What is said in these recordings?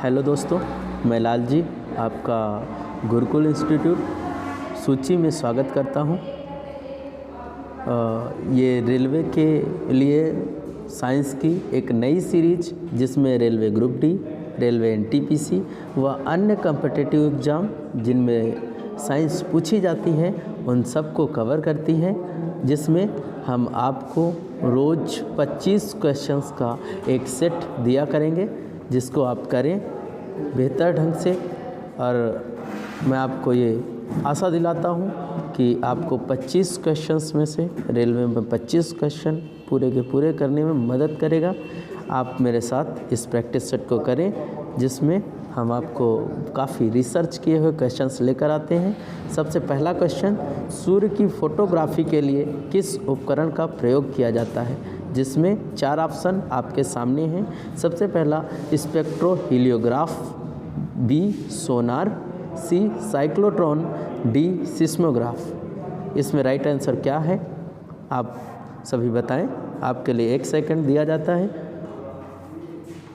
Hello दोस्तों, मैं लाल जी आपका गुरुकुल इंस्टीट्यूट सूची में स्वागत करता हूं। ये रेलवे के लिए साइंस की एक नई सीरीज जिसमें railway group D, railway NTPC व अन्य कॉम्पिटिटिव एग्ज़ाम जिनमें साइंस पूछी जाती है उन सब को कवर करती है, जिसमें हम आपको रोज़ 25 क्वेश्चंस का एक सेट दिया करेंगे जिसको आप करें बेहतर ढंग से। और मैं आपको ये आशा दिलाता हूँ कि आपको 25 क्वेश्चंस में से रेलवे में 25 क्वेश्चन पूरे के पूरे करने में मदद करेगा। आप मेरे साथ इस प्रैक्टिस सेट को करें जिसमें हम आपको काफ़ी रिसर्च किए हुए क्वेश्चंस लेकर आते हैं। सबसे पहला क्वेश्चन, सूर्य की फोटोग्राफी के लिए किस उपकरण का प्रयोग किया जाता है, जिसमें 4 ऑप्शन आपके सामने हैं। सबसे पहला स्पेक्ट्रोहीलियोग्राफ, बी सोनार, सी साइक्लोट्रॉन, डी सिस्मोग्राफ। इसमें राइट आंसर क्या है आप सभी बताएं। आपके लिए 1 सेकंड दिया जाता है।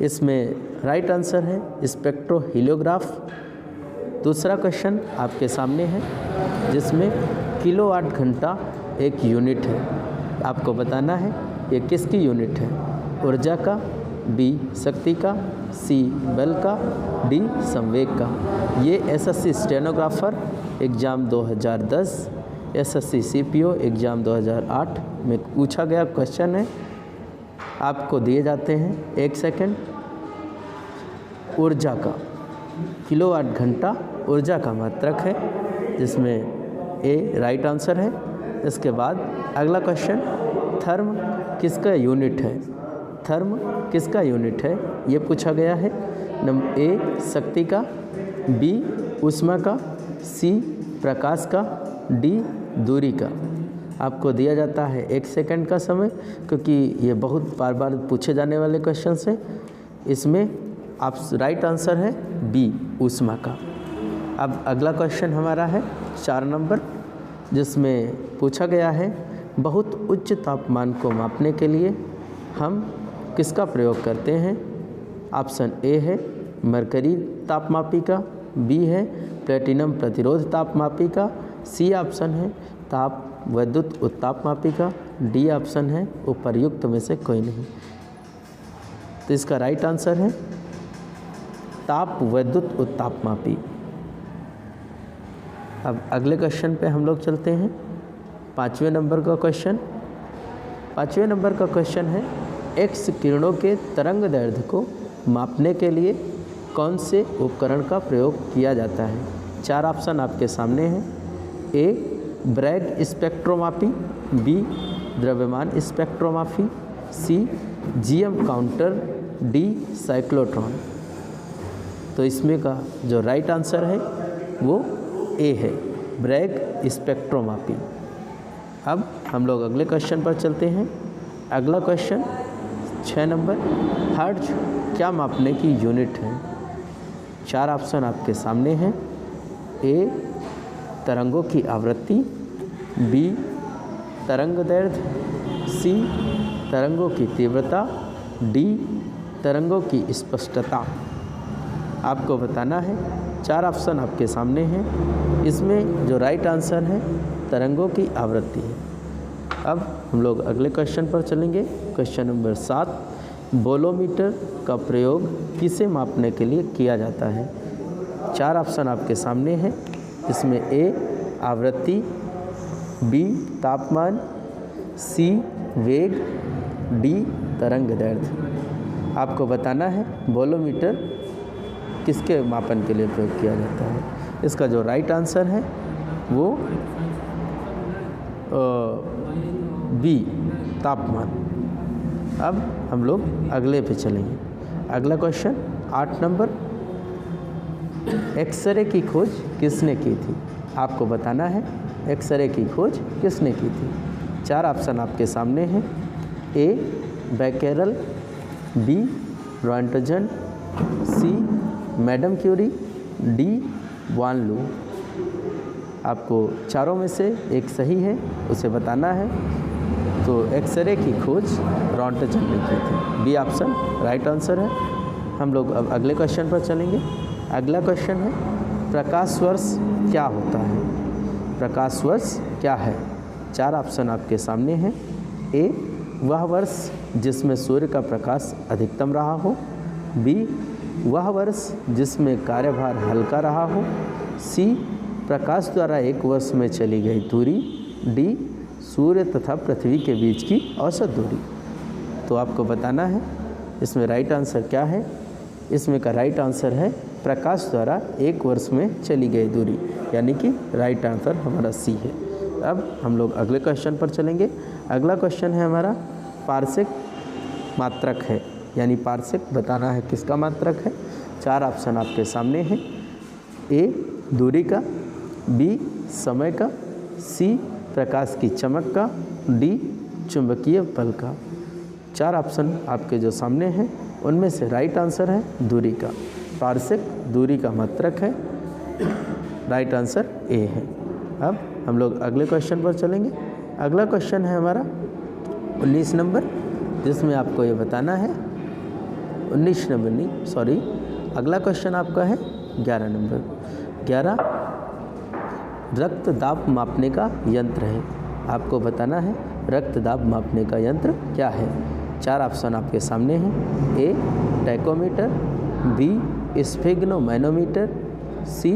इसमें राइट आंसर है स्पेक्ट्रोहीलियोग्राफ। दूसरा क्वेश्चन आपके सामने है जिसमें किलोवाट घंटा एक यूनिट है। आपको बताना है ये किसकी यूनिट है, ऊर्जा का, बी शक्ति का, सी बल का, डी संवेग का। ये SSC stenographer exam 2010, SSC CPO exam 2008 में पूछा गया क्वेश्चन है। आपको दिए जाते हैं 1 सेकंड। ऊर्जा का, किलोवाट घंटा ऊर्जा का मात्रक है, जिसमें ए राइट आंसर है। इसके बाद अगला क्वेश्चन, थर्म किसका यूनिट है, थर्म किसका यूनिट है ये पूछा गया है। नंबर ए शक्ति का, बी ऊष्मा का, सी प्रकाश का, डी दूरी का। आपको दिया जाता है 1 सेकंड का समय, क्योंकि ये बहुत बार बार पूछे जाने वाले क्वेश्चन हैं। इसमें आप राइट आंसर है बी ऊष्मा का। अब अगला क्वेश्चन हमारा है 4 नंबर, जिसमें पूछा गया है बहुत उच्च तापमान को मापने के लिए हम किसका प्रयोग करते हैं। ऑप्शन ए है मरकरी तापमापी का, बी है प्लेटिनम प्रतिरोध तापमापी का, सी ऑप्शन है ताप विद्युत उत्तापमापी का, डी ऑप्शन है उपर्युक्त में से कोई नहीं। तो इसका राइट आंसर है ताप विद्युत उत्तापमापी। अब अगले क्वेश्चन पे हम लोग चलते हैं। 5वें नंबर का क्वेश्चन। 5वें नंबर का क्वेश्चन है एक्स किरणों के तरंग दैर्ध्य को मापने के लिए कौन से उपकरण का प्रयोग किया जाता है। 4 ऑप्शन आपके सामने हैं। ए ब्रैग स्पेक्ट्रोमापी, बी द्रव्यमान स्पेक्ट्रोमापी, सी जीएम काउंटर, डी साइक्लोट्रॉन। तो इसमें का जो राइट आंसर है वो ए है ब्रैग स्पेक्ट्रोमापी। अब हम लोग अगले क्वेश्चन पर चलते हैं। अगला क्वेश्चन 6 नंबर, हर्ट्ज क्या मापने की यूनिट है। 4 ऑप्शन आपके सामने हैं। ए तरंगों की आवृत्ति, बी तरंग दैर्ध्य, सी तरंगों की तीव्रता, डी तरंगों की स्पष्टता। आपको बताना है। 4 ऑप्शन आपके सामने हैं। इसमें जो राइट आंसर है तरंगों की आवृत्ति है। अब हम लोग अगले क्वेश्चन पर चलेंगे। क्वेश्चन नंबर 7, बोलोमीटर का प्रयोग किसे मापने के लिए किया जाता है। 4 ऑप्शन आपके सामने हैं। इसमें ए आवृत्ति, बी तापमान, सी वेग, डी तरंग दैर्ध्य। आपको बताना है बोलोमीटर किसके मापन के लिए प्रयोग किया जाता है। इसका जो राइट आंसर है वो बी तापमान। अब हम लोग अगले पे चलेंगे। अगला क्वेश्चन 8 नंबर, एक्सरे की खोज किसने की थी। आपको बताना है एक्सरे की खोज किसने की थी। 4 ऑप्शन आपके सामने हैं। ए बैकेरल, बी रॉन्टजन, सी मैडम क्यूरी, डी वान लू। आपको चारों में से एक सही है उसे बताना है। तो एक्सरे की खोज रॉन्टजन ने की थी, बी ऑप्शन राइट आंसर है। हम लोग अब अगले क्वेश्चन पर चलेंगे। अगला क्वेश्चन है प्रकाश वर्ष क्या होता है। प्रकाश वर्ष क्या है? 4 ऑप्शन आपके सामने हैं। ए, वह वर्ष जिसमें सूर्य का प्रकाश अधिकतम रहा हो। बी, वह वर्ष जिसमें कार्यभार हल्का रहा हो। सी, प्रकाश द्वारा एक वर्ष में चली गई दूरी। डी, सूर्य तथा पृथ्वी के बीच की औसत दूरी। तो आपको बताना है इसमें राइट आंसर क्या है। इसमें का राइट आंसर है प्रकाश द्वारा एक वर्ष में चली गई दूरी, यानी कि राइट आंसर हमारा सी है। अब हम लोग अगले क्वेश्चन पर चलेंगे। अगला क्वेश्चन है हमारा पार्शिक मात्रक है, यानी पार्शिक बताना है किसका मात्रक है। 4 ऑप्शन आपके सामने हैं। ए, दूरी का। बी, समय का। सी, प्रकाश की चमक का। डी, चुंबकीय बल का। 4 ऑप्शन आपके जो सामने हैं उनमें से राइट आंसर है दूरी का। पार्शिक दूरी का मात्रक है, राइट आंसर ए है। अब हम लोग अगले क्वेश्चन पर चलेंगे। अगला क्वेश्चन है हमारा 19 नंबर, जिसमें आपको ये बताना है 19 नंबर नहीं, सॉरी, अगला क्वेश्चन आपका है 11 नंबर। 11 रक्त दाब मापने का यंत्र है। आपको बताना है रक्त दाब मापने का यंत्र क्या है। 4 ऑप्शन आपके सामने हैं। A, tachometer. B, sphygmomanometer. C,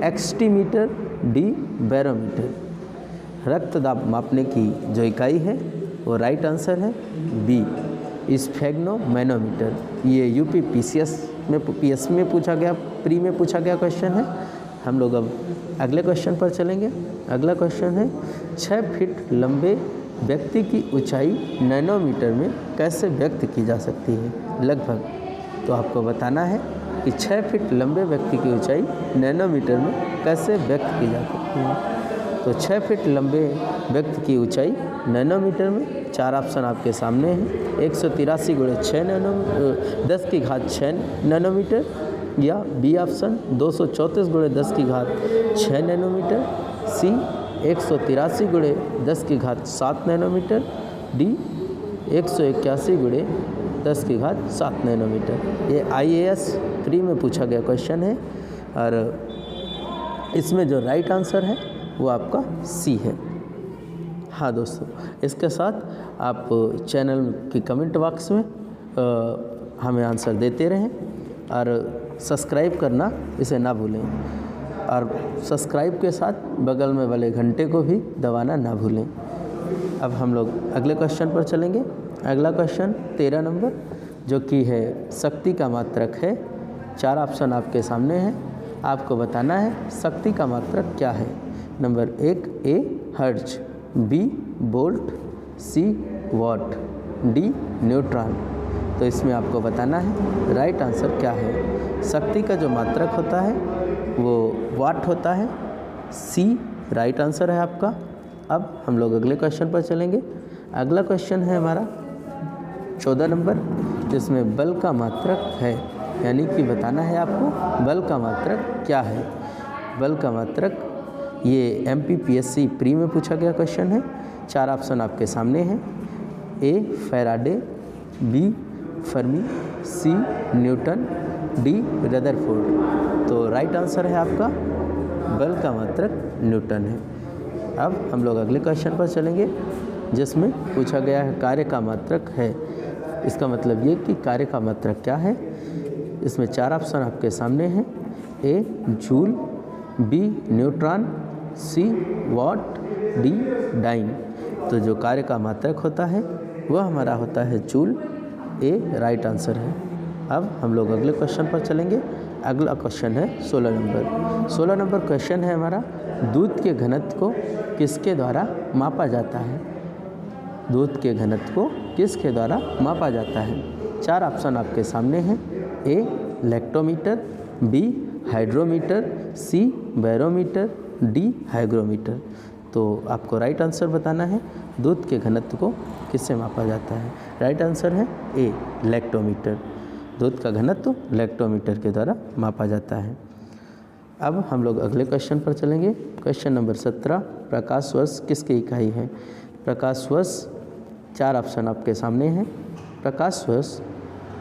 एक्सटीमीटर। D, barometer. रक्त दाब मापने की जो इकाई है वो राइट आंसर है बी, स्फिग्नोमैनोमीटर। ये यूपी पीएस में पूछा गया, प्री में पूछा गया क्वेश्चन है। हम लोग अब अगले क्वेश्चन पर चलेंगे। अगला क्वेश्चन है 6 फीट लंबे व्यक्ति की ऊंचाई नैनोमीटर में कैसे व्यक्त की जा सकती है लगभग। तो आपको बताना है कि 6 फीट लंबे व्यक्ति की ऊंचाई नैनोमीटर में कैसे व्यक्त की जा सकती है। तो 6 फीट लंबे व्यक्ति की ऊंचाई नैनोमीटर में 4 ऑप्शन आपके सामने हैं। 183 × 6 10 की घात 6 नैनोमीटर, या बी ऑप्शन 234 × 10 की घात 6 नैनोमीटर। सी, 183 × 10 की घात 7 नैनोमीटर। डी, 181 × 10 की घात 7 नैनोमीटर। ये IAS प्री में पूछा गया क्वेश्चन है और इसमें जो राइट आंसर है वो आपका सी है। हाँ दोस्तों, इसके साथ आप चैनल की कमेंट बॉक्स में हमें आंसर देते रहें और सब्सक्राइब करना इसे ना भूलें, और सब्सक्राइब के साथ बगल में वाले घंटे को भी दबाना ना भूलें। अब हम लोग अगले क्वेश्चन पर चलेंगे। अगला क्वेश्चन 13 नंबर, जो कि है शक्ति का मात्रक है। 4 ऑप्शन आपके सामने हैं। आपको बताना है शक्ति का मात्रक क्या है। Number 1, A, hertz. B, volt. C, watt. D, neutron. तो इसमें आपको बताना है राइट आंसर क्या है। शक्ति का जो मात्रक होता है वो वाट होता है। सी राइट आंसर है आपका। अब हम लोग अगले क्वेश्चन पर चलेंगे। अगला क्वेश्चन है हमारा 14 नंबर, जिसमें बल का मात्रक है, यानी कि बताना है आपको बल का मात्रक क्या है। बल का मात्रक ये MPPSC प्री में पूछा गया क्वेश्चन है। 4 ऑप्शन आपके सामने हैं। A, Faraday. B, Fermi. C, Newton. D, Rutherford. तो राइट आंसर है आपका बल का मात्रक न्यूटन है। अब हम लोग अगले क्वेश्चन पर चलेंगे, जिसमें पूछा गया है कार्य का मात्रक है। इसका मतलब ये कि कार्य का मात्रक क्या है। इसमें 4 ऑप्शन आपके सामने हैं। A, joule. B, neutron. C, watt. D, dyne. तो जो कार्य का मात्रक होता है वह हमारा होता है जूल। ए राइट आंसर है। अब हम लोग अगले क्वेश्चन पर चलेंगे। अगला क्वेश्चन है 16 नंबर। 16 नंबर क्वेश्चन है हमारा दूध के घनत्व को किसके द्वारा मापा जाता है। दूध के घनत्व को किसके द्वारा मापा जाता है। 4 ऑप्शन आपके सामने हैं। A, lactometer. B, hydrometer. C, barometer. D, hygrometer. तो आपको राइट आंसर बताना है दूध के घनत्व को किससे मापा जाता है। राइट आंसर है ए, लैक्टोमीटर। दूध का घनत्व लैक्टोमीटर के द्वारा मापा जाता है। अब हम लोग अगले क्वेश्चन पर चलेंगे। क्वेश्चन नंबर 17, प्रकाश वर्ष किसकी इकाई है। प्रकाश वर्ष 4 ऑप्शन आपके सामने हैं। प्रकाश वर्ष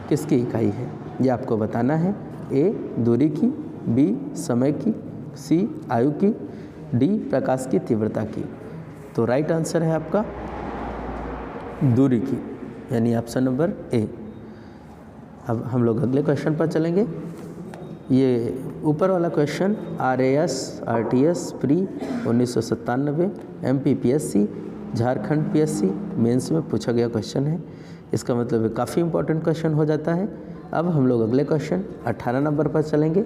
किसकी इकाई है, ये आपको बताना है। ए दूरी की, बी समय की, सी आयु की, डी प्रकाश की तीव्रता की। तो राइट आंसर है आपका दूरी की, यानी ऑप्शन नंबर ए। अब हम लोग अगले क्वेश्चन पर चलेंगे। ये ऊपर वाला question RAS RTS pre 1997 MPPSC Jharkhand PSC mains में पूछा गया क्वेश्चन है। इसका मतलब काफ़ी इंपॉर्टेंट क्वेश्चन हो जाता है। अब हम लोग अगले क्वेश्चन 18 नंबर पर चलेंगे,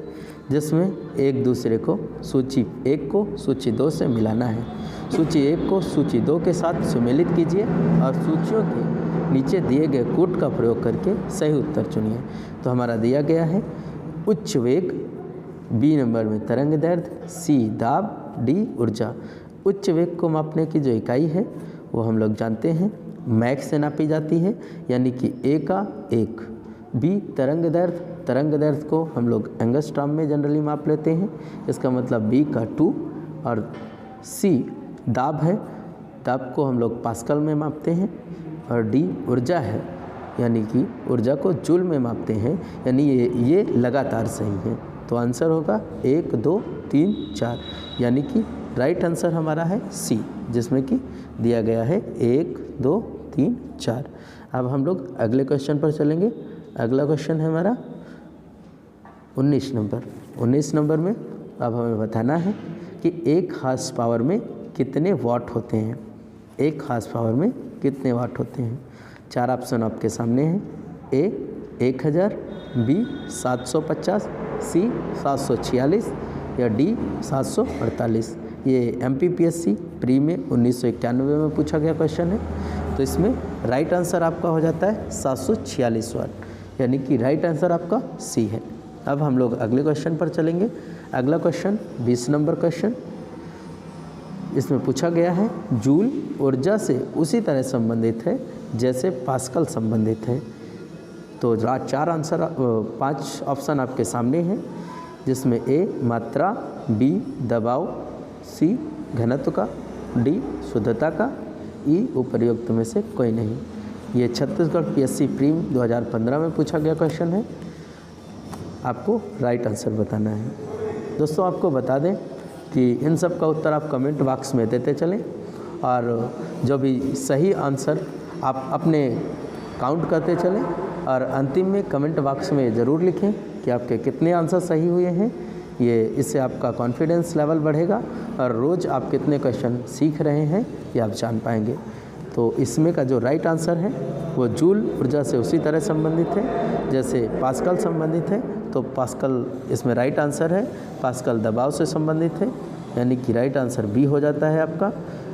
जिसमें एक दूसरे को सूची 1 को सूची 2 से मिलाना है। सूची 1 को सूची 2 के साथ सुमेलित कीजिए और सूचियों के नीचे दिए गए कूट का प्रयोग करके सही उत्तर चुनिए। तो हमारा दिया गया है उच्च वेग, बी नंबर में तरंग दैर्ध्य, सी दाब, डी ऊर्जा। उच्च वेग को मापने की जो इकाई है वो हम लोग जानते हैं मैक से नापी जाती है, यानी कि ए का 1। बी तरंग दैर्ध्य को हम लोग एंगस्ट्रॉम में जनरली माप लेते हैं, इसका मतलब बी का 2। और सी दाब है, दाब को हम लोग पास्कल में मापते हैं। और डी ऊर्जा है, यानी कि ऊर्जा को जूल में मापते हैं, यानी ये लगातार सही है। तो आंसर होगा 1 2 3 4, यानी कि राइट आंसर हमारा है सी, जिसमें कि दिया गया है 1 2 3 4। अब हम लोग अगले क्वेश्चन पर चलेंगे। अगला क्वेश्चन है हमारा 19 नंबर। 19 नंबर में अब हमें बताना है कि 1 हार्स पावर में कितने वाट होते हैं। 1 हार्स पावर में कितने वाट होते हैं। 4 ऑप्शन आपके सामने हैं। ए 1000, बी 750, सी 746 या डी 748। ये MPPSC प्री में 1991 में पूछा गया क्वेश्चन है। तो इसमें राइट आंसर आपका हो जाता है 746 वाट, यानी कि राइट आंसर आपका सी है। अब हम लोग अगले क्वेश्चन पर चलेंगे। अगला क्वेश्चन 20 नंबर क्वेश्चन। इसमें पूछा गया है जूल ऊर्जा से उसी तरह संबंधित है जैसे पास्कल संबंधित है। तो 5 ऑप्शन आपके सामने हैं, जिसमें ए मात्रा, बी दबाव, सी घनत्व का, डी शुद्धता का, ई उपर्युक्त में से कोई नहीं। ये छत्तीसगढ़ PSC प्री 2015 में पूछा गया क्वेश्चन है। आपको राइट आंसर बताना है। दोस्तों आपको बता दें कि इन सब का उत्तर आप कमेंट बॉक्स में देते चलें, और जो भी सही आंसर आप अपने काउंट करते चलें, और अंतिम में कमेंट बॉक्स में ज़रूर लिखें कि आपके कितने आंसर सही हुए हैं। इससे आपका कॉन्फिडेंस लेवल बढ़ेगा और रोज़ आप कितने क्वेश्चन सीख रहे हैं ये आप जान पाएंगे। तो इसमें का जो राइट आंसर है वो जूल ऊर्जा से उसी तरह संबंधित है जैसे पास्कल संबंधित है। तो पास्कल इसमें राइट आंसर है। पास्कल दबाव से संबंधित है, यानी कि राइट आंसर बी हो जाता है आपका।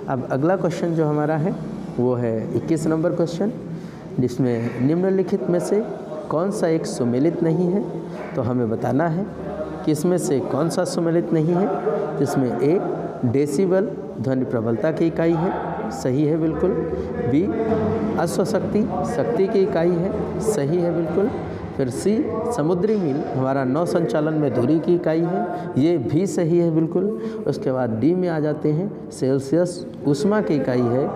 अब अगला क्वेश्चन जो हमारा है वो है 21 नंबर क्वेश्चन, जिसमें निम्नलिखित में से कौन सा एक सुमेलित नहीं है। तो हमें बताना है कि इसमें से कौन सा सुमेलित नहीं है। जिसमें ए डेसिबल ध्वनि प्रबलता की इकाई है, सही है बिल्कुल। बी अश्वशक्ति शक्ति की इकाई है, सही है बिल्कुल। फिर सी समुद्री मील हमारा नौ संचालन में दूरी की इकाई है, ये भी सही है बिल्कुल। उसके बाद डी में आ जाते हैं सेल्सियस ऊष्मा की इकाई है,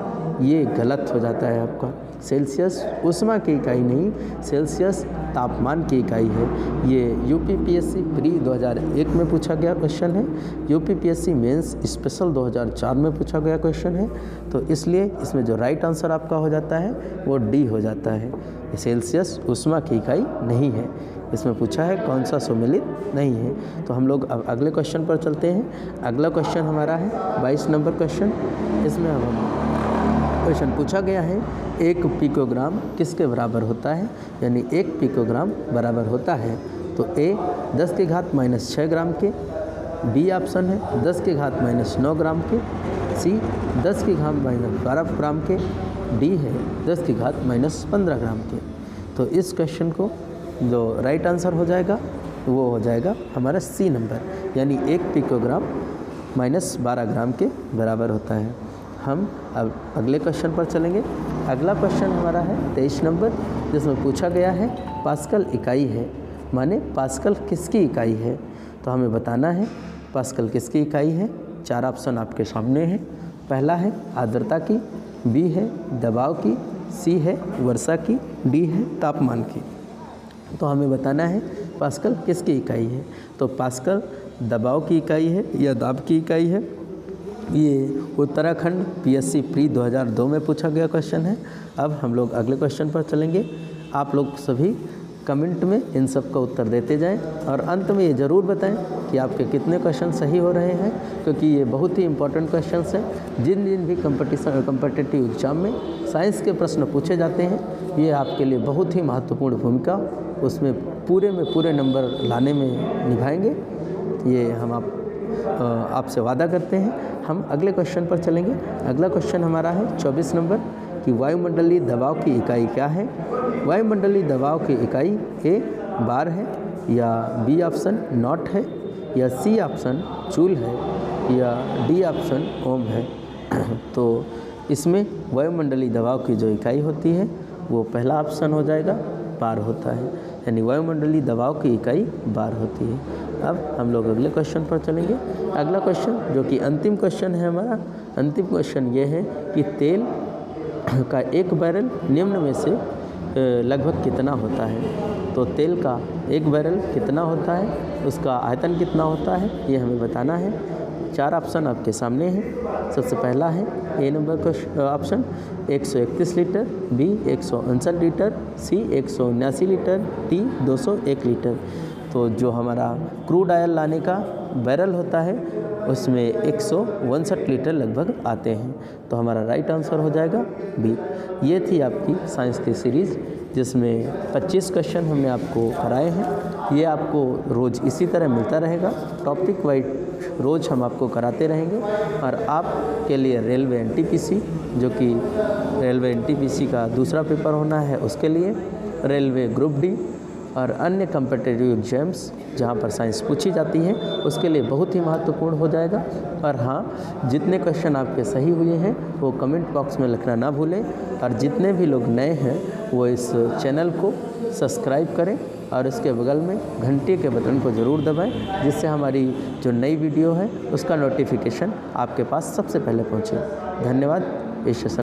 ये गलत हो जाता है आपका। सेल्सियस ऊष्मा की इकाई नहीं, सेल्सियस तापमान की इकाई है। ये UPPSC प्री 2001 में पूछा गया क्वेश्चन है। UPPSC मेंस स्पेशल 2004 में पूछा गया क्वेश्चन है। तो इसलिए इसमें जो राइट आंसर आपका हो जाता है वो डी हो जाता है। सेल्सियस ऊष्मा की इकाई नहीं है। इसमें पूछा है कौन सा सुमेलित नहीं है। तो हम लोग अब अगले क्वेश्चन पर चलते हैं। अगला क्वेश्चन हमारा है 22 नंबर क्वेश्चन। इसमें हम क्वेश्चन पूछा गया है 1 पिकोग्राम किसके बराबर होता है, यानी 1 पिकोग्राम बराबर होता है। तो ए 10 की घात -6 ग्राम के, बी ऑप्शन है 10 की घात -9 ग्राम के, सी 10 की घात -12 ग्राम के, डी है 10 की घात -15 ग्राम के। तो इस क्वेश्चन को जो राइट आंसर हो जाएगा वो हो जाएगा हमारा सी नंबर, यानी 1 पिकोग्राम -12 ग्राम के बराबर होता है। हम अब अगले क्वेश्चन पर चलेंगे। अगला क्वेश्चन हमारा है 23 नंबर, जिसमें पूछा गया है पास्कल इकाई है, माने पास्कल किसकी इकाई है। तो हमें बताना है पास्कल किसकी इकाई है। 4 ऑप्शन आपके सामने हैं। पहला है आर्द्रता की, बी है दबाव की, सी है वर्षा की, डी है तापमान की। तो हमें बताना है पास्कल किसकी इकाई है। तो पास्कल दबाव की इकाई है या दाब की इकाई है। ये उत्तराखंड पीएससी प्री 2002 में पूछा गया क्वेश्चन है। अब हम लोग अगले क्वेश्चन पर चलेंगे। आप लोग सभी कमेंट में इन सब का उत्तर देते जाएं और अंत में ये ज़रूर बताएं कि आपके कितने क्वेश्चन सही हो रहे हैं, क्योंकि ये बहुत ही इंपॉर्टेंट क्वेश्चंस हैं। जिन भी कम्पिटिटिव एग्जाम में साइंस के प्रश्न पूछे जाते हैं, ये आपके लिए बहुत ही महत्वपूर्ण भूमिका उसमें पूरे में पूरे नंबर लाने में निभाएंगे, ये हम आपसे वादा करते हैं। हम अगले क्वेश्चन पर चलेंगे। अगला क्वेश्चन हमारा है 24 नंबर कि वायुमंडलीय दबाव की इकाई क्या है। वायुमंडलीय दबाव की इकाई ए बार है, या बी ऑप्शन नॉट है, या सी ऑप्शन जूल है, या डी ऑप्शन ओम है। तो इसमें वायुमंडलीय दबाव की जो इकाई होती है वो पहला ऑप्शन हो जाएगा, बार होता है, यानी वायुमंडलीय दबाव की इकाई बार होती है। अब हम लोग अगले क्वेश्चन पर चलेंगे। अगला क्वेश्चन जो कि अंतिम क्वेश्चन है हमारा, अंतिम क्वेश्चन ये है कि तेल का एक बैरल निम्न में से लगभग कितना होता है। तो तेल का एक बैरल कितना होता है, उसका आयतन कितना होता है, ये हमें बताना है। 4 ऑप्शन आपके सामने हैं। सबसे पहला है ए नंबर का ऑप्शन 131 लीटर, बी 159 लीटर, सी 179 लीटर, डी 201 लीटर। तो जो हमारा क्रूड ऑयल लाने का बैरल होता है उसमें 159 लीटर लगभग आते हैं। तो हमारा राइट आंसर हो जाएगा बी। ये थी आपकी साइंस की सीरीज़ जिसमें 25 क्वेश्चन हमने आपको कराए हैं। ये आपको रोज़ इसी तरह मिलता रहेगा, टॉपिक वाइज रोज़ हम आपको कराते रहेंगे। और आपके लिए रेलवे एनटीपीसी, जो कि रेलवे एनटीपीसी का दूसरा पेपर होना है, उसके लिए रेलवे ग्रुप डी और अन्य कम्पिटिटिव एग्जाम्स जहाँ पर साइंस पूछी जाती है उसके लिए बहुत ही महत्वपूर्ण हो जाएगा। और हाँ, जितने क्वेश्चन आपके सही हुए हैं वो कमेंट बॉक्स में लिखना ना भूलें। और जितने भी लोग नए हैं वो इस चैनल को सब्सक्राइब करें और इसके बगल में घंटे के बटन को ज़रूर दबाएं, जिससे हमारी जो नई वीडियो है उसका नोटिफिकेशन आपके पास सबसे पहले पहुँचे। धन्यवाद। इस